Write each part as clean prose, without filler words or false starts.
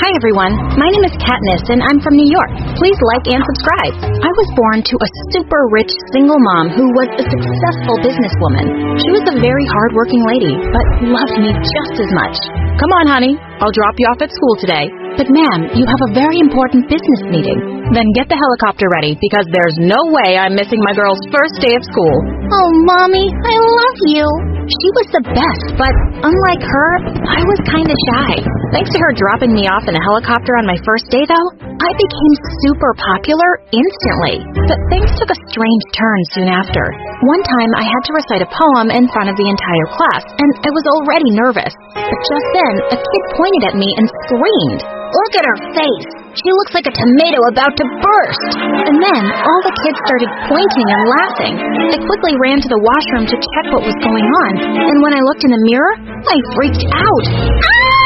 Hi everyone, my name is Katniss and I'm from New York. Please like and subscribe. I was born to a super rich single mom who was a successful businesswoman. She was a very hard-working lady, but loved me just as much. Come on, honey, I'll drop you off at school today. But ma'am, you have a very important business meeting. Then get the helicopter ready because there's no way I'm missing my girl's first day of school. Oh, Mommy, I love you. She was the best, but unlike her, I was kind of shy. Thanks to her dropping me off in a helicopter on my first day, though, I became super popular instantly. But things took a strange turn soon after. One time, I had to recite a poem in front of the entire class, and I was already nervous. But just then, a kid pointed at me and screamed. Look at her face. She looks like a tomato about to burst. And then all the kids started pointing and laughing. I quickly ran to the washroom to check what was going on. And when I looked in the mirror, I freaked out. Ah!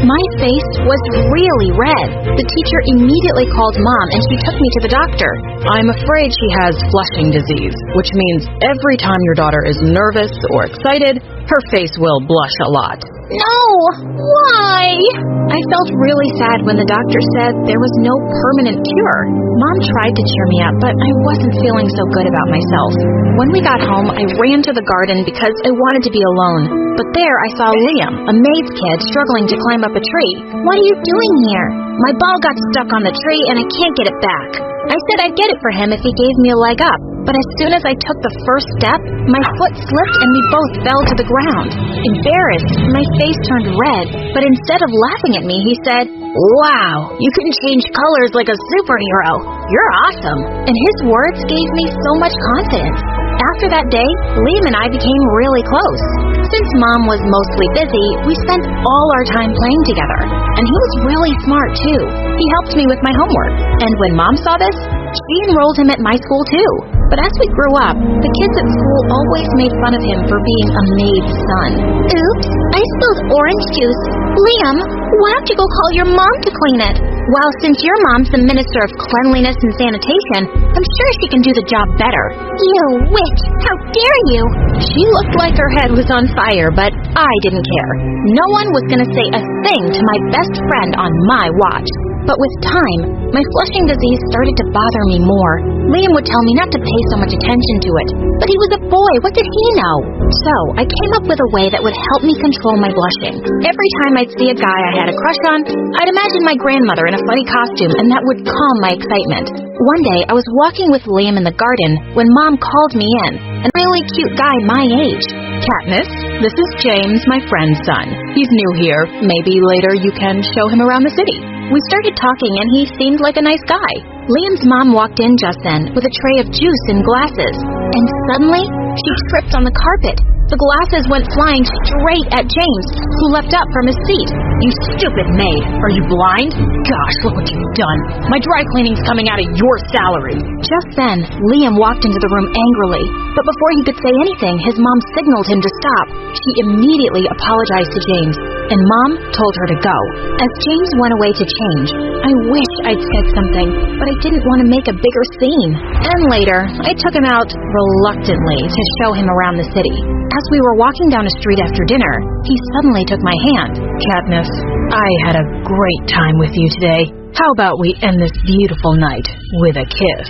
My face was really red. The teacher immediately called Mom and she took me to the doctor. I'm afraid she has flushing disease, which means every time your daughter is nervous or excited, her face will blush a lot. No! Why? I felt really sad when the doctor said there was no permanent cure. Mom tried to cheer me up, but I wasn't feeling so good about myself. When we got home, I ran to the garden because I wanted to be alone. But there I saw Liam, a maid's kid, struggling to climb up a tree. What are you doing here? My ball got stuck on the tree and I can't get it back. I said I'd get it for him if he gave me a leg up. But as soon as I took the first step, my foot slipped and we both fell to the ground. Embarrassed, my face turned red, but instead of laughing at me, he said, Wow, you can change colors like a superhero. You're awesome. And his words gave me so much confidence. After that day, Liam and I became really close. Since Mom was mostly busy, we spent all our time playing together. And he was really smart, too. He helped me with my homework. And when Mom saw this, she enrolled him at my school, too. But as we grew up, the kids at school always made fun of him for being a maid's son. Oops, I spilled orange juice. Liam, why don't you go call your mom to clean it? Well, since your mom's the Minister of Cleanliness and Sanitation, I'm sure she can do the job better. You witch! How dare you! She looked like her head was on fire, but I didn't care. No one was going to say a thing to my best friend on my watch. But with time, my flushing disease started to bother me more. Liam would tell me not to pay so much attention to it. But he was a boy, what did he know? So, I came up with a way that would help me control my blushing. Every time I'd see a guy I had a crush on, I'd imagine my grandmother in a funny costume, and that would calm my excitement. One day, I was walking with Liam in the garden when Mom called me in. A really cute guy my age. Katniss, this is James, my friend's son. He's new here. Maybe later you can show him around the city. We started talking and he seemed like a nice guy. Liam's mom walked in just then with a tray of juice and glasses. And suddenly, she tripped on the carpet. The glasses went flying straight at James, who leapt up from his seat. You stupid maid! Are you blind? Gosh, look what you've done. My dry cleaning's coming out of your salary. Just then, Liam walked into the room angrily. But before he could say anything, his mom signaled him to stop. She immediately apologized to James, and Mom told her to go. As James went away to change, I wish I'd said something, but I didn't want to make a bigger scene. And later, I took him out reluctantly to show him around the city. As we were walking down a street after dinner, he suddenly took my hand. Katniss, I had a great time with you today. How about we end this beautiful night with a kiss?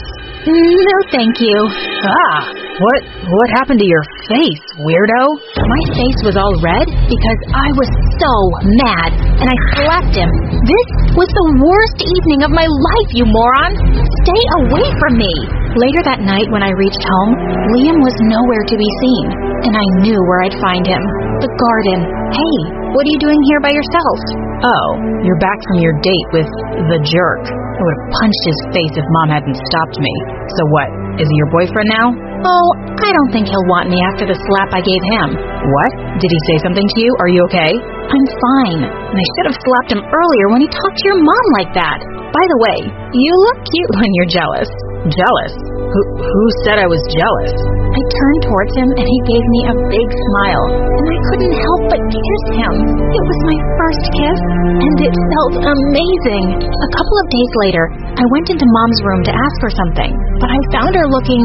No, thank you. What happened to your face, weirdo? My face was all red because I was so mad, and I slapped him. This was the worst evening of my life, you moron! Stay away from me! Later that night when I reached home, Liam was nowhere to be seen, and I knew where I'd find him. The garden. Hey, what are you doing here by yourself? Oh, you're back from your date with the jerk. I would have punched his face if Mom hadn't stopped me. So what, is he your boyfriend now? Oh, I don't think he'll want me after the slap I gave him. What? Did he say something to you? Are you okay? I'm fine. And I should have slapped him earlier when he talked to your mom like that. By the way, you look cute when you're jealous. Jealous? Who said I was jealous? I turned towards him and he gave me a big smile, and I couldn't help but kiss him. It was my first kiss, and it felt amazing. A couple of days later, I went into Mom's room to ask her something, but I found her looking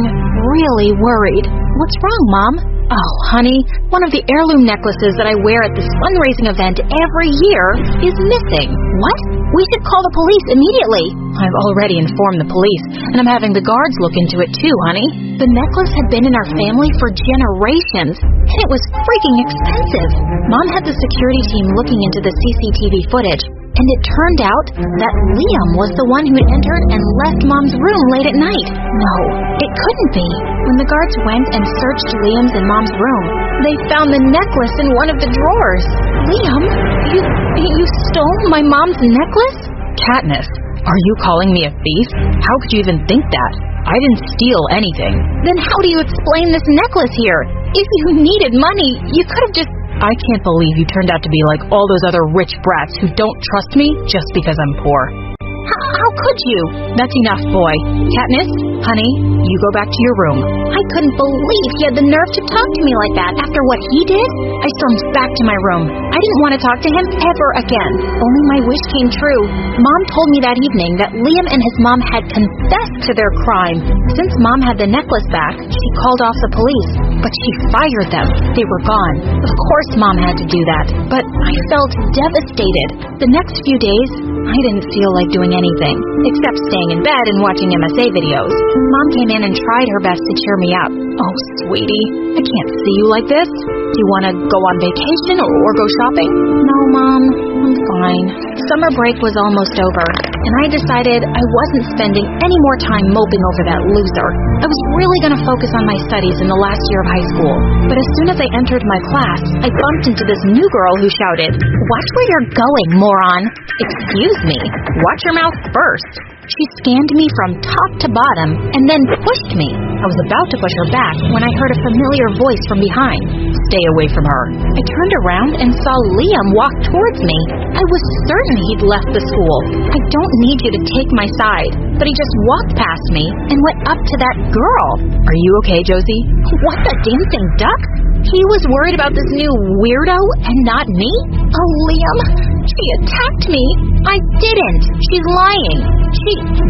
really worried. What's wrong, Mom? Oh, honey, one of the heirloom necklaces that I wear at this fundraising event every year is missing. What? We should call the police immediately. I've already informed the police, and I'm having the guards look into it too, honey. The necklace had been in our family for generations, and it was freaking expensive. Mom had the security team looking into the CCTV footage, and it turned out that Liam was the one who had entered and left Mom's room late at night. No, it couldn't be. When the guards went and searched Liam's and Mom's room, they found the necklace in one of the drawers. Liam, you stole my mom's necklace? Katniss, are you calling me a thief? How could you even think that? I didn't steal anything. Then how do you explain this necklace here? If you needed money, you could have just... I can't believe you turned out to be like all those other rich brats who don't trust me just because I'm poor. How could you? That's enough, boy. Katniss, honey, you go back to your room. I couldn't believe he had the nerve to talk to me like that after what he did. I stormed back to my room. I didn't want to talk to him ever again. Only my wish came true. Mom told me that evening that Liam and his mom had confessed to their crime. Since Mom had the necklace back, she called off the police, but she fired them. They were gone. Of course Mom had to do that, but I felt devastated. The next few days, I didn't feel like doing anything, except staying in bed and watching MSA videos. Mom came in and tried her best to cheer me up. Oh, sweetie, I can't see you like this. Do you want to go on vacation or go shopping? No, Mom, I'm fine. Summer break was almost over, and I decided I wasn't spending any more time moping over that loser. I was really going to focus on my studies in the last year of high school. But as soon as I entered my class, I bumped into this new girl who shouted, "Watch where you're going, moron!" Excuse me, watch your mouth first. She scanned me from top to bottom and then pushed me. I was about to push her back when I heard a familiar voice from behind. Stay away from her. I turned around and saw Liam walk towards me. I was certain he'd left the school. I don't need you to take my side. But he just walked past me and went up to that girl. Are you okay, Josie? What the dancing duck? He was worried about this new weirdo and not me? Oh, Liam, she attacked me. I didn't. She's lying.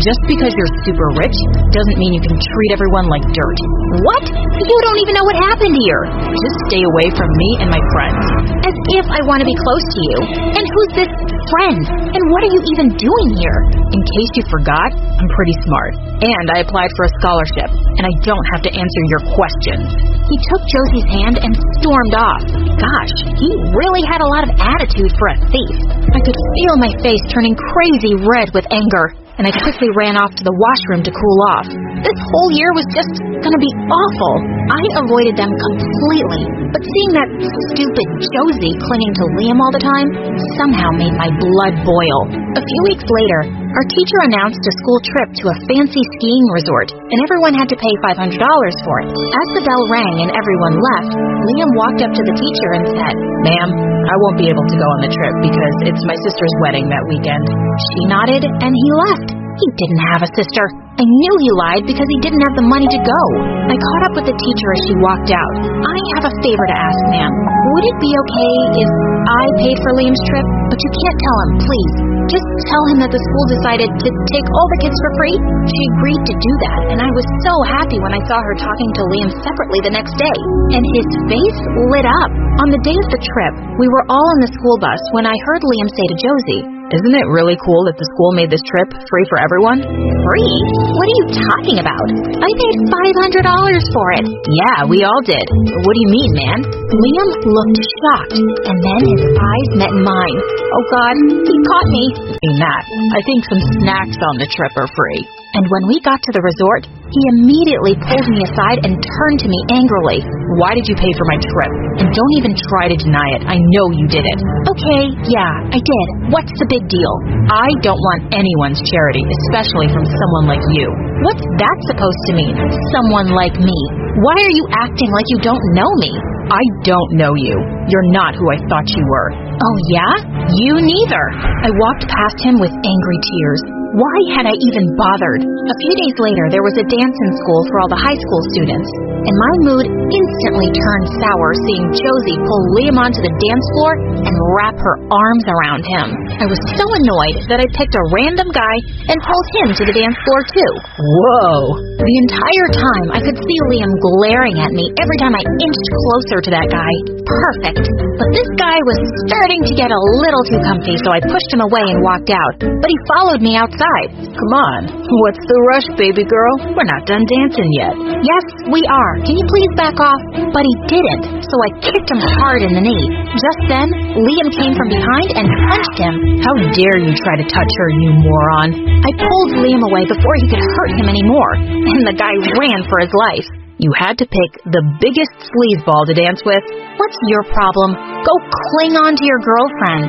Just because you're super rich doesn't mean you can treat everyone like dirt. What? You don't even know what happened here. Just stay away from me and my friends. As if I want to be close to you. And who's this friend? And what are you even doing here? In case you forgot, I'm pretty smart. And I applied for a scholarship, and I don't have to answer your questions. He took Josie's hand and stormed off. Gosh, he really had a lot of attitude for a thief. I could feel my face turning crazy red with anger, and I quickly ran off to the washroom to cool off. This whole year was just gonna be awful. I avoided them completely, but seeing that stupid Josie clinging to Liam all the time somehow made my blood boil. A few weeks later, our teacher announced a school trip to a fancy skiing resort, and everyone had to pay $500 for it. As the bell rang and everyone left, Liam walked up to the teacher and said, "Ma'am, I won't be able to go on the trip because it's my sister's wedding that weekend." She nodded, and he left. He didn't have a sister. I knew he lied because he didn't have the money to go. I caught up with the teacher as she walked out. "I have a favor to ask, ma'am. Would it be okay if I paid for Liam's trip? But you can't tell him, please. Just tell him that the school decided to take all the kids for free." She agreed to do that, and I was so happy when I saw her talking to Liam separately the next day. And his face lit up. On the day of the trip, we were all in the school bus when I heard Liam say to Josie, "Isn't it really cool that the school made this trip free for everyone?" "Free? What are you talking about? I paid $500 for it." "Yeah, we all did. What do you mean, man?" Liam looked shocked, and then his eyes met mine. Oh God, he caught me. In that, I think some snacks on the trip are free. And when we got to the resort, he immediately pulled me aside and turned to me angrily. "Why did you pay for my trip? And don't even try to deny it. I know you did it." "Okay, yeah, I did. What's the big deal?" "I don't want anyone's charity, especially from someone like you." "What's that supposed to mean? Someone like me? Why are you acting like you don't know me?" I don't know you. You're not who I thought you were. Oh, yeah? You neither. I walked past him with angry tears. Why had I even bothered? A few days later, there was a dance in school for all the high school students, and my mood instantly turned sour seeing Josie pull Liam onto the dance floor and wrap her arms around him. I was so annoyed that I picked a random guy and pulled him to the dance floor too. Whoa! The entire time, I could see Liam glaring at me every time I inched closer to that guy. Perfect. But this guy was starting to get a little too comfy, so I pushed him away and walked out. But he followed me outside. Come on. What's the rush, baby girl? We're not done dancing yet. Yes, we are. Can you please back off? But he didn't, so I kicked him hard in the knee. Just then, Liam came from behind and punched him. How dare you try to touch her, you moron? I pulled Liam away before he could hurt him anymore, and the guy ran for his life. You had to pick the biggest sleazeball to dance with? What's your problem? Go cling on to your girlfriend.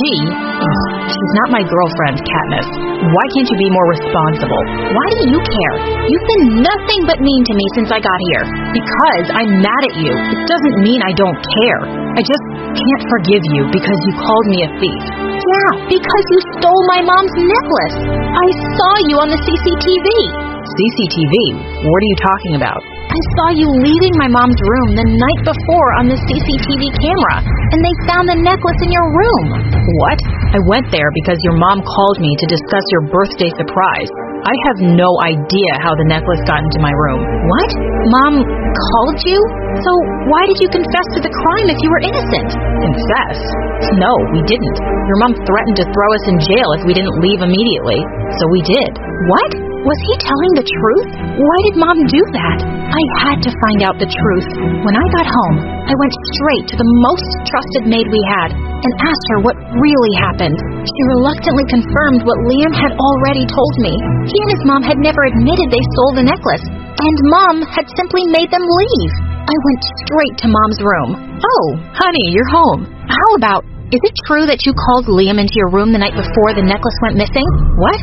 She's not my girlfriend, Katniss. Why can't you be more responsible? Why do you care? You've been nothing but mean to me since I got here. Because I'm mad at you. It doesn't mean I don't care. I just can't forgive you because you called me a thief. Yeah, because you stole my mom's necklace. I saw you on the CCTV. CCTV? What are you talking about? I saw you leaving my mom's room the night before on the CCTV camera, and they found the necklace in your room. What? I went there because your mom called me to discuss your birthday surprise. I have no idea how the necklace got into my room. What? Mom called you? So why did you confess to the crime if you were innocent? Confess? No, we didn't. Your mom threatened to throw us in jail if we didn't leave immediately, so we did. What? Was he telling the truth? Why did Mom do that? I had to find out the truth. When I got home, I went straight to the most trusted maid we had and asked her what really happened. She reluctantly confirmed what Liam had already told me. He and his mom had never admitted they stole the necklace, and Mom had simply made them leave. I went straight to Mom's room. Oh, honey, you're home. How about, is it true that you called Liam into your room the night before the necklace went missing? What?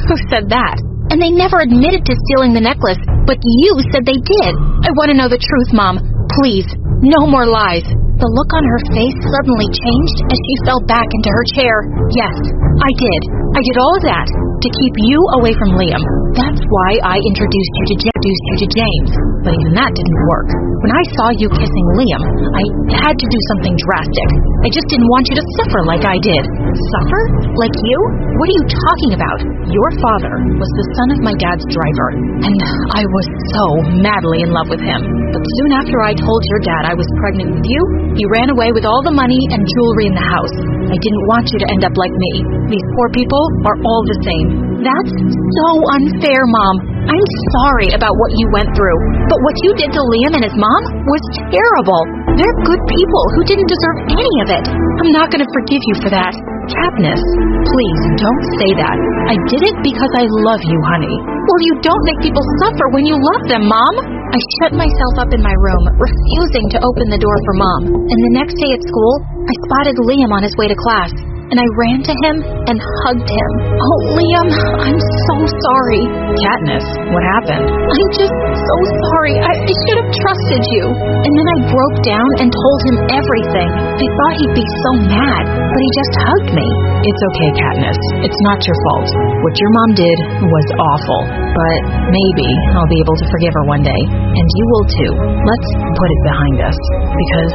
Who said that? And they never admitted to stealing the necklace, but you said they did. I want to know the truth, Mom. Please, no more lies. The look on her face suddenly changed as she fell back into her chair. Yes, I did. I did all of that to keep you away from Liam. That's why I introduced you to James. But even that didn't work. When I saw you kissing Liam, I had to do something drastic. I just didn't want you to suffer like I did. Suffer? Like you? What are you talking about? Your father was the son of my dad's driver, and I was so madly in love with him. But soon after I told your dad I was pregnant with you, he ran away with all the money and jewelry in the house. I didn't want you to end up like me. These poor people are all the same. That's so unfair, Mom. I'm sorry about what you went through, but what you did to Liam and his mom was terrible. They're good people who didn't deserve any of it. I'm not going to forgive you for that. Katniss, please don't say that. I did it because I love you, honey. Well, you don't make people suffer when you love them, Mom. I shut myself up in my room, refusing to open the door for Mom. And the next day at school, I spotted Liam on his way to class, and I ran to him and hugged him. Oh, Liam, I'm so sorry. Katniss, what happened? I'm just so sorry. I should have trusted you. And then I broke down and told him everything. I thought he'd be so mad, but he just hugged me. It's okay, Katniss. It's not your fault. What your mom did was awful, but maybe I'll be able to forgive her one day, and you will too. Let's put it behind us, because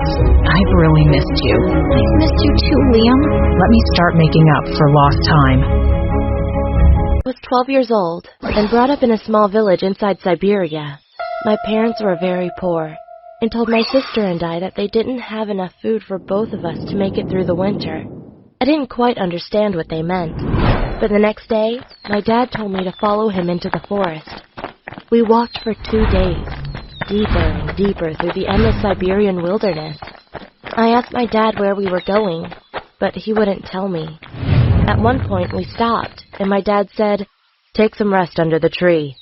I've really missed you. I've missed you too, Liam. Let me start making up for lost time. I was 12 years old and brought up in a small village inside Siberia. My parents were very poor and told my sister and I that they didn't have enough food for both of us to make it through the winter. I didn't quite understand what they meant, but the next day, my dad told me to follow him into the forest. We walked for 2 days, deeper and deeper through the endless Siberian wilderness. I asked my dad where we were going, but he wouldn't tell me. At one point, we stopped, and my dad said, "Take some rest under the tree."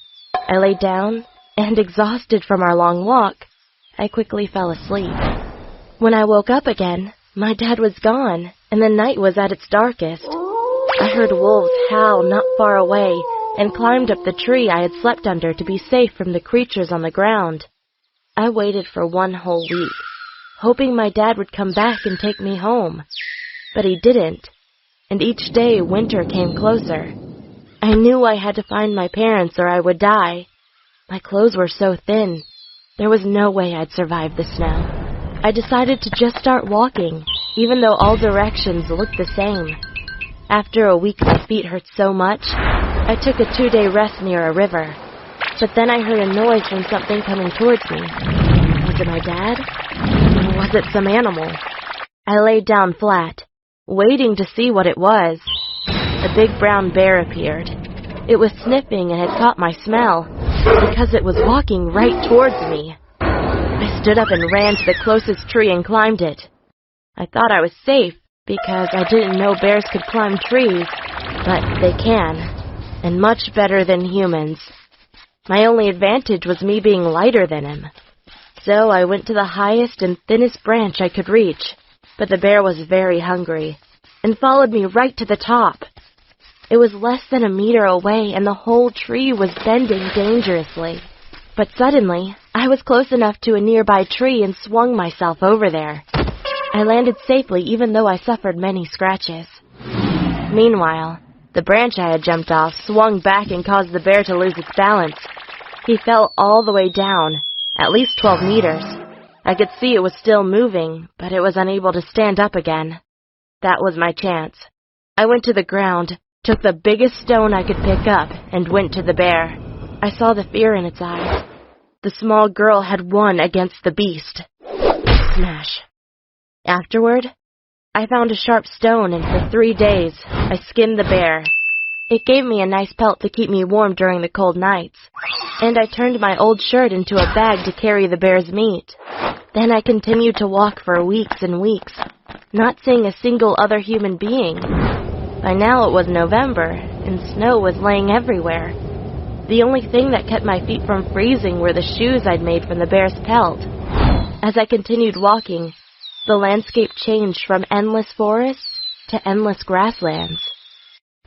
I laid down, and exhausted from our long walk, I quickly fell asleep. When I woke up again, my dad was gone, and the night was at its darkest. I heard wolves howl not far away, and climbed up the tree I had slept under to be safe from the creatures on the ground. I waited for 1 whole week, hoping my dad would come back and take me home. But he didn't, and each day winter came closer. I knew I had to find my parents or I would die. My clothes were so thin, there was no way I'd survive the snow. I decided to just start walking, even though all directions looked the same. After a week my feet hurt so much, I took a 2-day rest near a river. But then I heard a noise from something coming towards me. Was it my dad? Or was it some animal? I laid down flat, waiting to see what it was. A big brown bear appeared. It was sniffing and had caught my smell, because it was walking right towards me. I stood up and ran to the closest tree and climbed it. I thought I was safe, because I didn't know bears could climb trees, but they can, and much better than humans. My only advantage was me being lighter than him. So I went to the highest and thinnest branch I could reach, but the bear was very hungry, and followed me right to the top. It was less than a meter away, and the whole tree was bending dangerously. But suddenly, I was close enough to a nearby tree and swung myself over there. I landed safely even though I suffered many scratches. Meanwhile, the branch I had jumped off swung back and caused the bear to lose its balance. He fell all the way down, at least 12 meters. I could see it was still moving, but it was unable to stand up again. That was my chance. I went to the ground, took the biggest stone I could pick up, and went to the bear. I saw the fear in its eyes. The small girl had won against the beast. Smash. Afterward, I found a sharp stone, and for 3 days, I skinned the bear. It gave me a nice pelt to keep me warm during the cold nights, and I turned my old shirt into a bag to carry the bear's meat. Then I continued to walk for weeks and weeks, not seeing a single other human being. By now it was November, and snow was laying everywhere. The only thing that kept my feet from freezing were the shoes I'd made from the bear's pelt. As I continued walking, the landscape changed from endless forests to endless grasslands.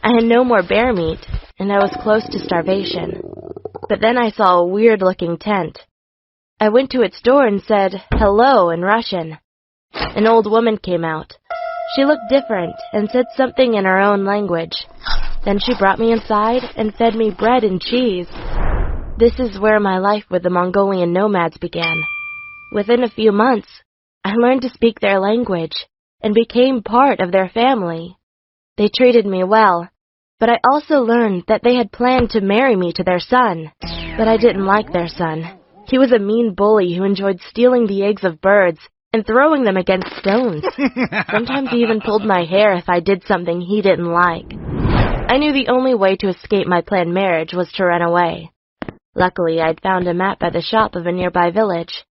I had no more bear meat, and I was close to starvation. But then I saw a weird-looking tent. I went to its door and said, "Hello," in Russian. An old woman came out. She looked different and said something in her own language. Then she brought me inside and fed me bread and cheese. This is where my life with the Mongolian nomads began. Within a few months, I learned to speak their language and became part of their family. They treated me well, but I also learned that they had planned to marry me to their son. But I didn't like their son. He was a mean bully who enjoyed stealing the eggs of birds and throwing them against stones. Sometimes he even pulled my hair if I did something he didn't like. I knew the only way to escape my planned marriage was to run away. Luckily, I'd found a map by the shop of a nearby village.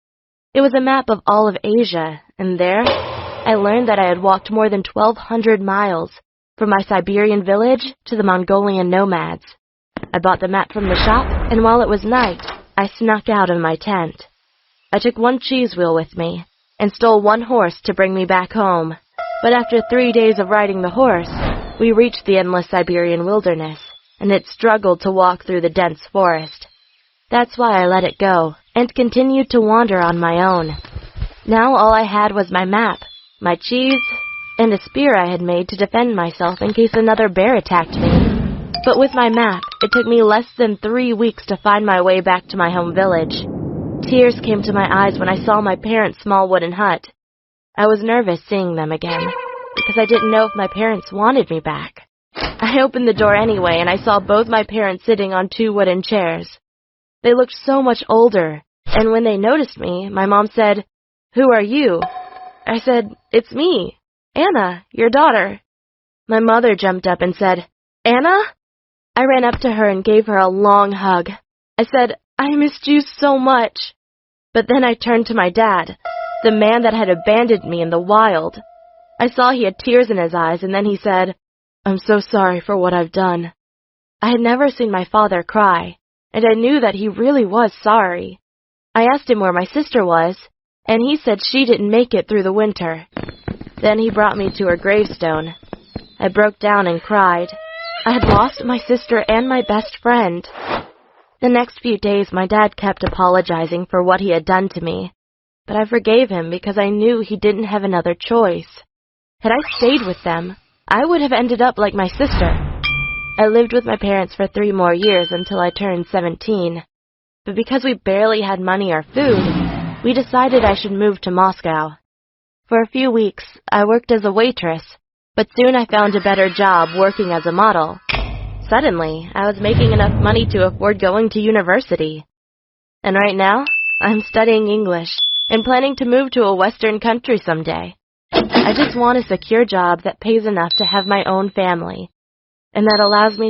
It was a map of all of Asia, and there, I learned that I had walked more than 1,200 miles from my Siberian village to the Mongolian nomads. I bought the map from the shop, and while it was night, I snuck out of my tent. I took one cheese wheel with me, and stole one horse to bring me back home. But after 3 days of riding the horse, we reached the endless Siberian wilderness, and it struggled to walk through the dense forest. That's why I let it go, and continued to wander on my own. Now all I had was my map, my cheese, and a spear I had made to defend myself in case another bear attacked me. But with my map, it took me less than 3 weeks to find my way back to my home village. Tears came to my eyes when I saw my parents' small wooden hut. I was nervous seeing them again, because I didn't know if my parents wanted me back. I opened the door anyway, and I saw both my parents sitting on 2 wooden chairs. They looked so much older, and when they noticed me, my mom said, "Who are you?" I said, "It's me, Anna, your daughter." My mother jumped up and said, "Anna?" I ran up to her and gave her a long hug. I said, "I missed you so much." But then I turned to my dad, the man that had abandoned me in the wild. I saw he had tears in his eyes, and then he said, "I'm so sorry for what I've done." I had never seen my father cry, and I knew that he really was sorry. I asked him where my sister was, and he said she didn't make it through the winter. Then he brought me to her gravestone. I broke down and cried. I had lost my sister and my best friend. The next few days, my dad kept apologizing for what he had done to me. but I forgave him because I knew he didn't have another choice. Had I stayed with them, I would have ended up like my sister. I lived with my parents for 3 more years until I turned 17. But because we barely had money or food, we decided I should move to Moscow. For a few weeks, I worked as a waitress, but soon I found a better job working as a model. Suddenly, I was making enough money to afford going to university. And right now, I'm studying English and planning to move to a Western country someday. I just want a secure job that pays enough to have my own family, and that allows me to